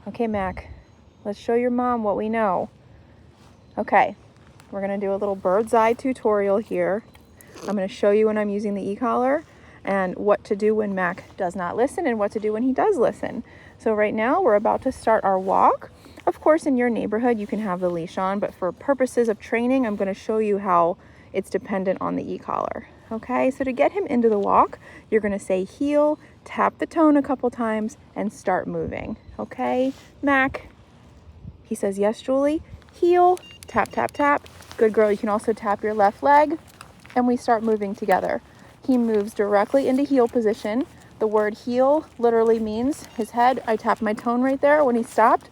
Okay, Mac, let's show your mom what we know. Okay, we're gonna do a little bird's eye tutorial here. I'm gonna show you when I'm using the e-collar and what to do when Mac does not listen and what to do when he does listen. So right now we're about to start our walk. Of course, in your neighborhood, you can have the leash on, but for purposes of training, I'm gonna show you how it's dependent on the e-collar. Okay, so to get him into the walk, you're gonna say heel, tap the tone a couple times, and start moving. Okay, Mac? He says, yes, Julie. Heel, tap, tap, tap. Good girl, you can also tap your left leg, and we start moving together. He moves directly into heel position. The word heel literally means his head. I tapped my tone right there when he stopped.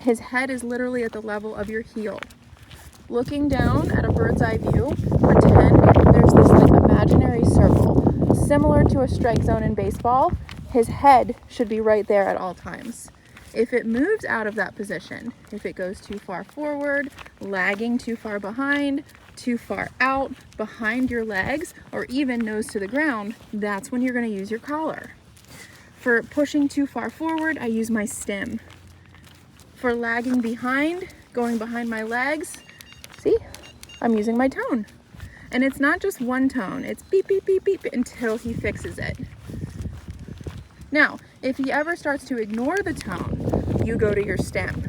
His head is literally at the level of your heel. Looking down at a bird's eye view, pretend there's this like imaginary circle. Similar to a strike zone in baseball, his head should be right there at all times. If it moves out of that position, if it goes too far forward, lagging too far behind, too far out, behind your legs, or even nose to the ground, that's when you're going to use your collar. For pushing too far forward, I use my stem. For lagging behind, going behind my legs, see, I'm using my tone. And it's not just one tone, it's beep, beep, beep, beep until he fixes it. Now, if he ever starts to ignore the tone, you go to your stem.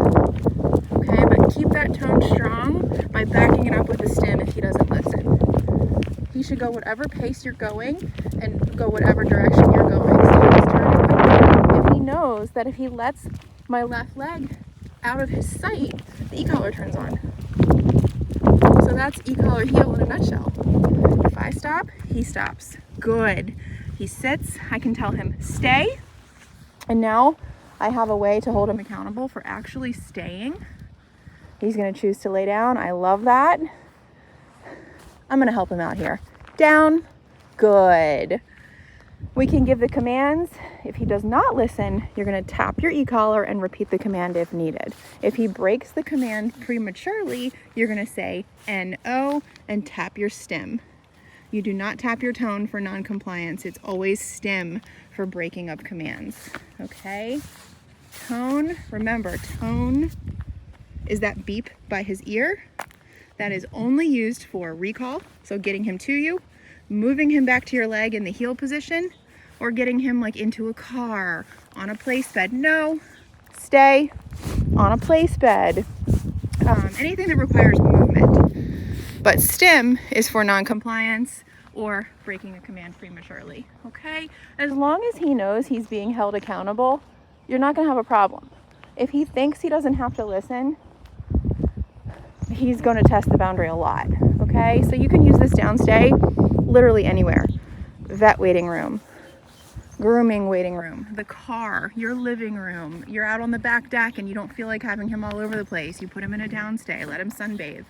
Okay, but keep that tone strong by backing it up with the stem if he doesn't listen. He should go whatever pace you're going and go whatever direction you're going. So he's turning quickly. If he knows that if he lets my left leg out of his sight, the e-collar turns on. So that's e-collar heel in a nutshell. If I stop, he stops. Good. He sits, I can tell him stay, and now I have a way to hold him accountable for actually staying. He's gonna choose to lay down. I love that. I'm gonna help him out here. Down, good. We can give the commands. If he does not listen, you're gonna tap your e-collar and repeat the command if needed. If he breaks the command prematurely, you're gonna say N-O and tap your stem. You do not tap your tone for non-compliance. It's always stem for breaking up commands, okay? Tone, remember, tone is that beep by his ear. That is only used for recall, so getting him to you, moving him back to your leg in the heel position, or getting him like into a car, on a place bed. No, stay on a place bed. Anything that requires movement. But stem is for non-compliance or breaking a command prematurely, okay? As long as he knows he's being held accountable, you're not gonna have a problem. If he thinks he doesn't have to listen, he's gonna test the boundary a lot, okay? So you can use this downstay literally anywhere. Vet waiting room, grooming waiting room, the car, your living room. You're out on the back deck and you don't feel like having him all over the place. You put him in a downstay, let him sunbathe.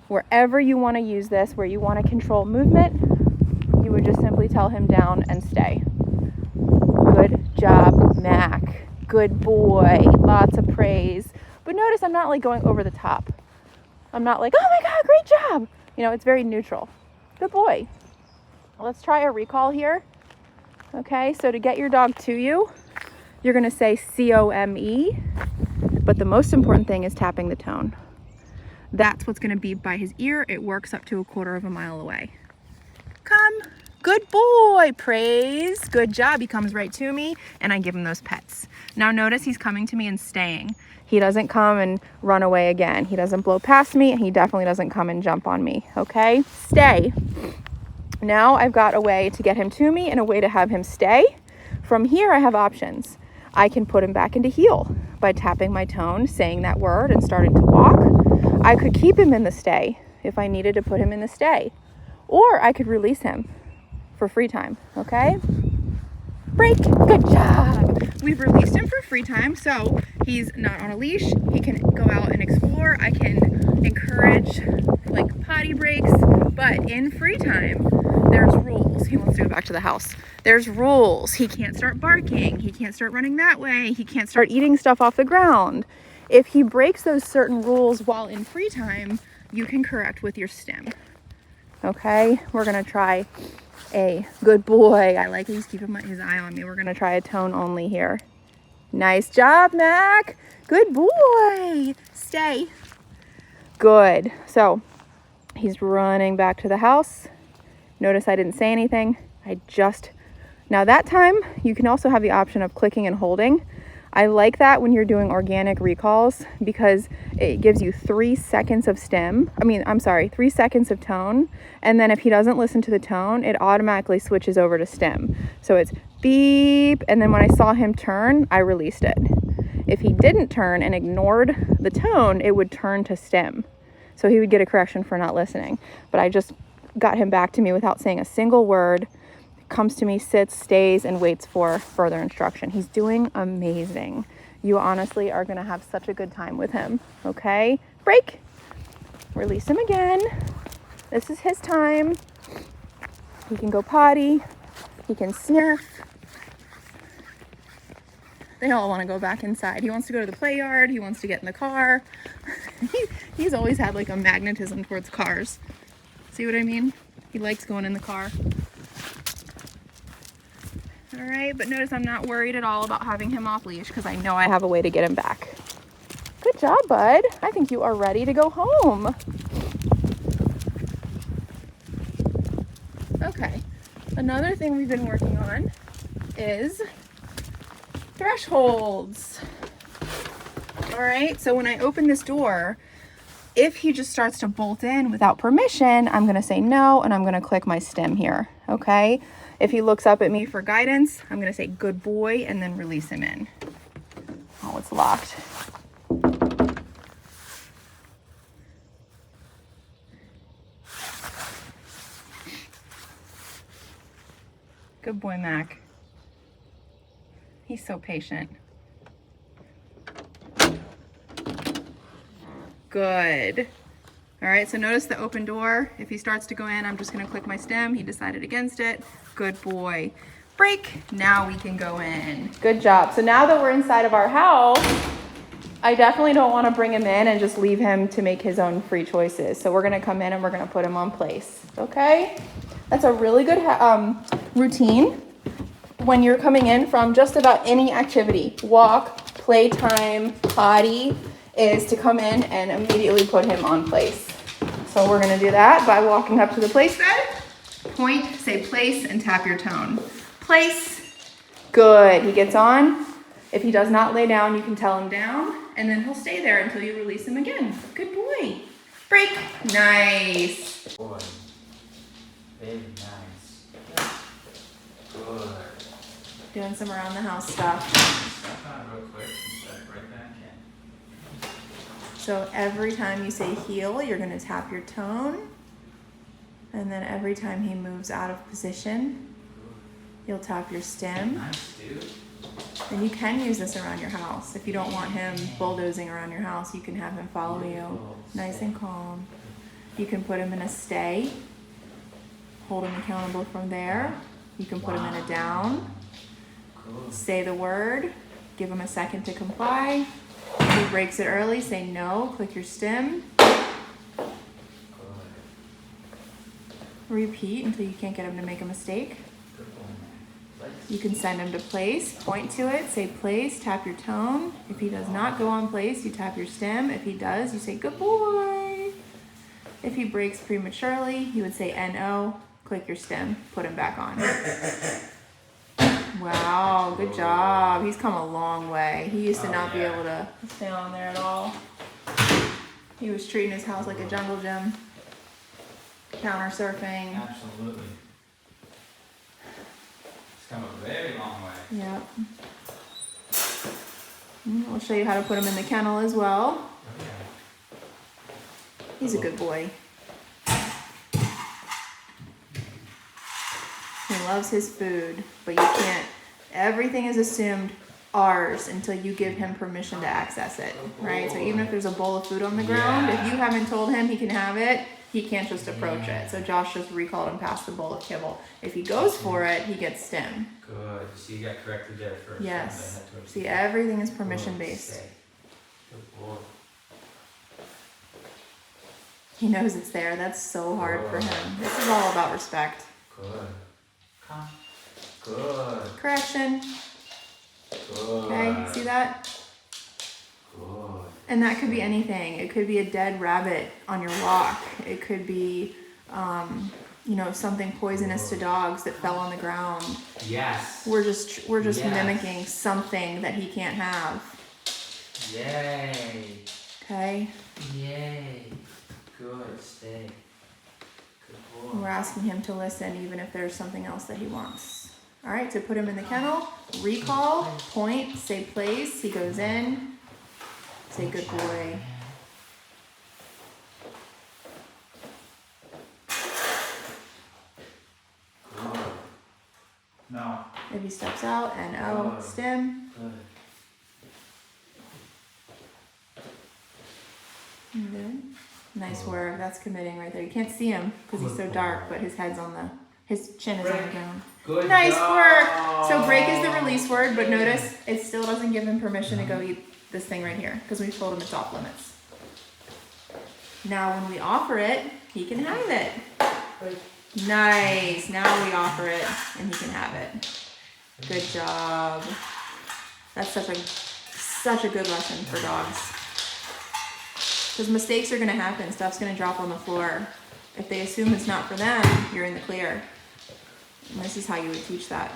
Wherever you want to use this, where you want to control movement, you would just simply tell him down and stay. Good job, Mac. Good boy. Lots of praise. But notice I'm not like going over the top. I'm not like, oh my God, great job. You know, it's very neutral. Good boy. Let's try a recall here. Okay, so to get your dog to you, you're going to say C-O-M-E, but the most important thing is tapping the tone. That's what's going to beep by his ear. It works up to 1/4 mile away. Come. Good boy. Praise. Good job. He comes right to me and I give him those pets. Now notice he's coming to me and staying. He doesn't come and run away again. He doesn't blow past me and he definitely doesn't come and jump on me. Okay? Stay. Now I've got a way to get him to me and a way to have him stay. From here I have options. I can put him back into heel by tapping my tone, saying that word and starting to walk. I could keep him in the stay if I needed to put him in the stay. Or I could release him for free time, okay? Break, good job. We've released him for free time, so he's not on a leash. He can go out and explore. I can encourage like potty breaks, but in free time, there's rules. He wants to go back to the house. There's rules. He can't start barking. He can't start running that way. He can't start eating stuff off the ground. If he breaks those certain rules while in free time, you can correct with your stem. Okay, we're gonna try a good boy. I like he's keeping his eye on me. We're gonna try a tone only here. Nice job, Mac. Good boy. Stay. Good. So he's running back to the house. Notice I didn't say anything. Now that time you can also have the option of clicking and holding. I like that when you're doing organic recalls because it gives you 3 seconds of 3 seconds of tone. And then if he doesn't listen to the tone, it automatically switches over to stem. So it's beep. And then when I saw him turn, I released it. If he didn't turn and ignored the tone, it would turn to stem. So he would get a correction for not listening. But I just got him back to me without saying a single word. Comes to me, sits, stays, and waits for further instruction. He's doing amazing. You honestly are going to have such a good time with him. Okay? Break. Release him again. This is his time. He can go potty. He can sniff. They all want to go back inside. He wants to go to the play yard. He wants to get in the car. He's always had like a magnetism towards cars. See what I mean? He likes going in the car. All right, but notice I'm not worried at all about having him off leash because I know I have a way to get him back. Good job, bud. I think you are ready to go home. Okay, another thing we've been working on is thresholds. All right, so when I open this door, if he just starts to bolt in without permission, I'm gonna say no, and I'm gonna click my stem here, okay? If he looks up at me for guidance, I'm gonna say good boy and then release him in. Oh, it's locked. Good boy, Mac. He's so patient. Good. All right, so notice the open door. If he starts to go in, I'm just gonna click my stem. He decided against it. Good boy. Break. Now we can go in. Good job. So now that we're inside of our house, I definitely don't want to bring him in and just leave him to make his own free choices. So we're gonna come in and we're gonna put him on place, okay? That's a really good routine when you're coming in from just about any activity. Walk, playtime, potty, is to come in and immediately put him on place. So we're gonna do that by walking up to the place bed. Point, say place, and tap your tone. Place. Good. He gets on. If he does not lay down, you can tell him down, and then he'll stay there until you release him again. Good boy. Break. Nice. Boy. Very nice. Good. Doing some around the house stuff. Step on real quick and step right back in. So every time you say heel, you're gonna tap your tone. And then every time he moves out of position, you'll tap your stem. Nice, dude. And you can use this around your house. If you don't want him bulldozing around your house, you can have him follow you nice and calm. You can put him in a stay, hold him accountable from there. You can put him in a down, say the word, give him a second to comply. If he breaks it early, say no, click your stem. Repeat until you can't get him to make a mistake. You can send him to place, point to it, say place, tap your tone. If he does not go on place, you tap your stem. If he does, you say good boy. If he breaks prematurely, you would say NO, click your stem, put him back on. Wow, good job. He's come a long way. He used to not be able to stay on there at all. He was treating his house like a jungle gym. Counter surfing. Absolutely. It's come a very long way. Yep. I'll show you how to put him in the kennel as well. Okay. He's a good boy. He loves his food, but you can't, everything is assumed ours until you give him permission to access it, right? So even if there's a bowl of food on the ground, if you haven't told him he can have it, he can't just approach it. So Josh just recalled and passed the bowl of kibble. If he goes for it, he gets stem. Good. So you got corrected there first. Yes. See, everything is permission based. Good boy. He knows it's there. That's so hard for him. This is all about respect. Good. Come. Good. Correction. Good. Okay, see that? Good. And that could be anything. It could be a dead rabbit on your walk. It could be, you know, something poisonous to dogs that fell on the ground. Yes. We're just Yes. mimicking something that he can't have. Yay. Okay? Yay. Good. Stay. Good boy. We're asking him to listen even if there's something else that he wants. All right, so put him in the kennel, recall, point, say place, he goes in, say good boy. Good. No. If he steps out, N-O, stim. Good. Good. Nice work, that's committing right there. You can't see him because he's so dark, but his head's on the, his chin is on the ground. Good Nice job. work. So break is the release word, but notice it still doesn't give him permission to go eat this thing right here because we told him it's off limits. Now when we offer it, he can have it. Nice. Now we offer it and he can have it. Good job. That's such a good lesson for dogs. Because mistakes are going to happen. Stuff's going to drop on the floor. If they assume it's not for them, you're in the clear. And this is how you would teach that.